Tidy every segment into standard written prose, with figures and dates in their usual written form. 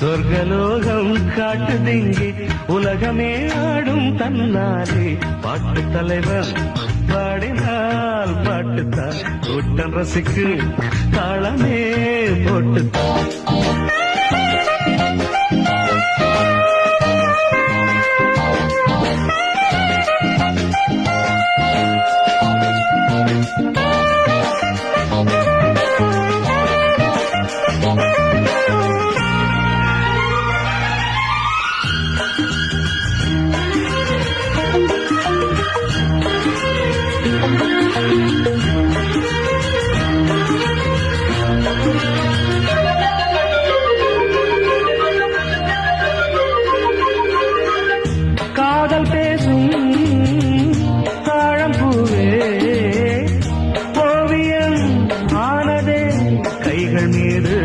சொர்க்கலோகம் காட்டுதிங்கே உலகமே ஆடும் தன்னாலே பாட்டு தலைவர் பாடினால் பாட்டுத்தான் கூட்டம் ரசிக்கு தாளமே போட்டுத்தான். காதல் பேசும் தாழம்பூவே ஓவியம் ஆனதே கைகள் மீது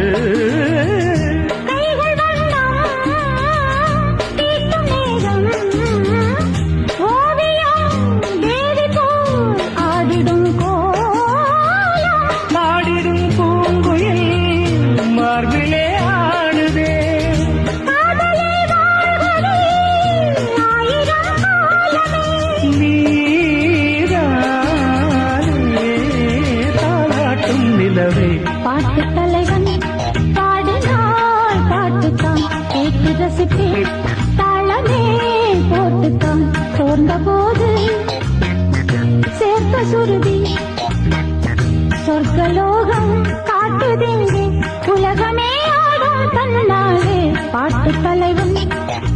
பாட்டு தலைவன் பாடினாள் பாட்டுத்தான் கேட்டு ரசித்தேன் தாளமே போட்டுத்தான் சோர்ந்த போது சேர்த்த சுருதி சொர்க்கலோகம் காட்டுதெங்கே உலகமே ஆடும் தன்னாலே பாட்டு தலைவன்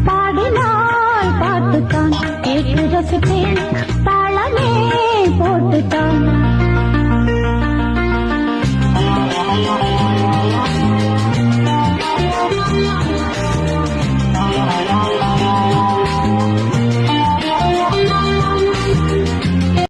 பாடினாள் பாட்டுத்தான் கேட்டு ரசித்தேன்